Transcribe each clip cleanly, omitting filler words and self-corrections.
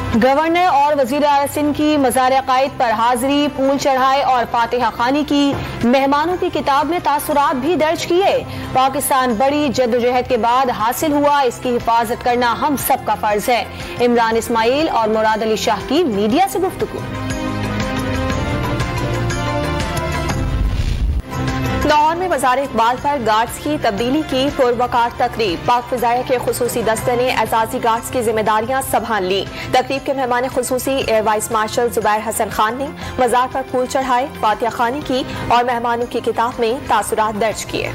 Governor और वजीर आला सिंध की मज़ार अकायद पर हाजिरी, फूल चढ़ाए और फातिहा खानी की। मेहमानों की किताब में तासुरात भी दर्ज किए। पाकिस्तान बड़ी जद्दोजहद के बाद हासिल हुआ, इसकी हिफाजत करना हम सबका फर्ज है। इमरान इस्माइल और मुराद अली शाह की मीडिया से गुफ्तगू। लाहौर में मज़ार इकबाल पर गार्ड्स की तब्दीली की पुरवकार तकरीब। पाक फिजाइया के खुसूसी दस्ते ने एजाजी गार्ड्स की जिम्मेदारियां संभाल ली। तकरीब के मेहमान खुसूसी air vice marshal Zubair Hasan Khan ने मज़ार पर फूल चढ़ाए, फातिहा खानी की और मेहमानों की किताब में तासुरात दर्ज किए।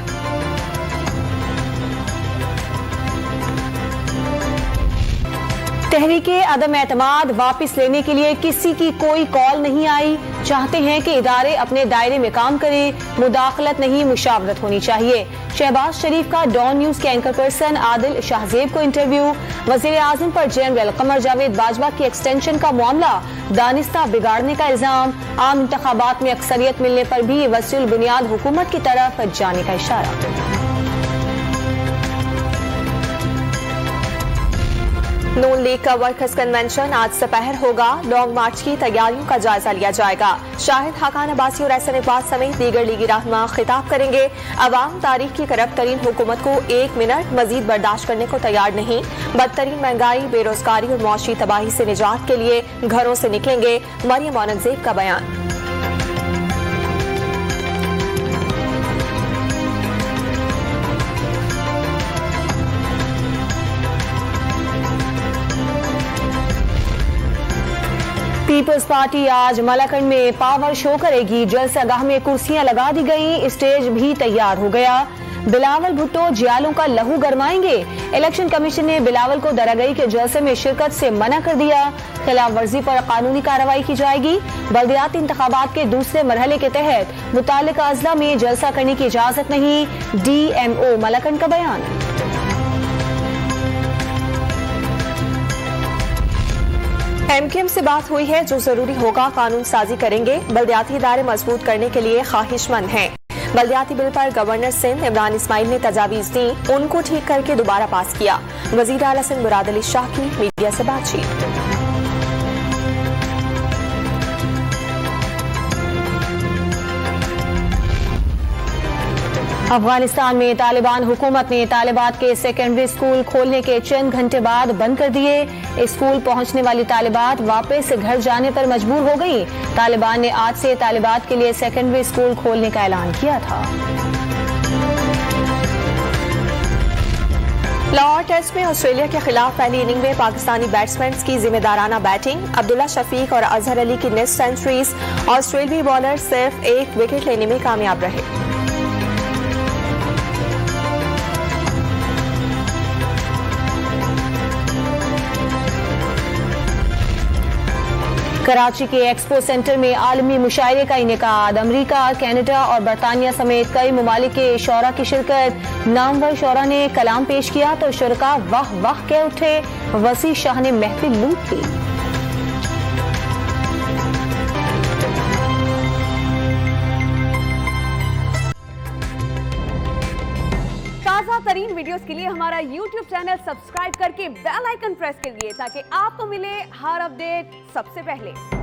तहरीके अदम एतमाद वापस लेने के लिए किसी की कोई कॉल नहीं आई। चाहते हैं कि इदारे अपने दायरे में काम करें, मुदाखलत नहीं मुशावरत होनी चाहिए। शहबाज शरीफ का डॉन न्यूज के एंकर पर्सन आदिल शाहजेब को इंटरव्यू। वजीर आजम पर जनरल कमर जावेद बाजवा की एक्सटेंशन का मामला, दानिस्ता बिगाड़ने का इल्जाम। आम इंतखाबात में अक्सरियत मिलने पर भी वसीउल बुनियाद हुकूमत की तरफ जाने का इशारा। नून लीग का वर्कर्स कन्वेंशन आज दोपहर होगा। लॉन्ग मार्च की तैयारियों का जायजा लिया जाएगा। शाहिद खाकान अब्बासी और एहसन इकबाल समेत दीगर लीगी रहनुमा खिताब करेंगे। अवाम तारीख की करप्ट तरीन हुकूमत को एक मिनट मजीद बर्दाश्त करने को तैयार नहीं। बदतरीन महंगाई, बेरोजगारी और मुआशी तबाही से निजात के लिए घरों से निकलेंगे। मरियम औरंगजेब का बयान। पीपल्स पार्टी आज मलाकंड में पावर शो करेगी। जलसागाह में कुर्सियां लगा दी गई, स्टेज भी तैयार हो गया। बिलावल भुट्टो जियालों का लहू गरमाएंगे। इलेक्शन कमीशन ने बिलावल को दरागई के जलसे में शिरकत से मना कर दिया। खिलाफ वर्जी पर कानूनी कार्रवाई की जाएगी। बल्दियाती इंतखाबात के दूसरे मरहले के तहत मुताल्लिका अजला में जलसा करने की इजाजत नहीं। DMO मलाकंड का बयान। MKM से बात हुई है, जो जरूरी होगा कानून साजी करेंगे। बल्दियाती इदारे मजबूत करने के लिए ख्वाहिशमंद हैं। बल्दियाती बिल पर गवर्नर सिंध इमरान इस्माइल ने तजावीज दी, उनको ठीक करके दोबारा पास किया। वजीर आला सिंध मुराद अली शाह की मीडिया से बातचीत। अफगानिस्तान में तालिबान हुकूमत ने तालिबात के सेकेंडरी स्कूल खोलने के चंद घंटे बाद बंद कर दिए। स्कूल पहुंचने वाली तालिबात वापस घर जाने पर मजबूर हो गई। तालिबान ने आज से तालिबात के लिए सेकेंडरी स्कूल खोलने का ऐलान किया था। लाहौर टेस्ट में ऑस्ट्रेलिया के खिलाफ पहली इनिंग में पाकिस्तानी बैट्समैन की जिम्मेदाराना बैटिंग। अब्दुल्ला शफीक और अजहर अली की नेट सेंचुरीज। ऑस्ट्रेलियाई बॉलर सिर्फ एक विकेट लेने में कामयाब रहे। कराची के एक्सपो सेंटर में आलमी मुशायरे का इनेकाद। अमरीका, कनाडा और बरतानिया समेत कई ममालिक के शोरा की शिरकत। नामवर शोरा ने कलाम पेश किया तो शुरका वाह वाह कह उठे। वसी शाह ने महफिल लूट ली। ताज़ा तरीन वीडियोस के लिए हमारा YouTube चैनल सब्सक्राइब करके बेल आइकन प्रेस कीजिए ताकि आपको मिले हर अपडेट सबसे पहले।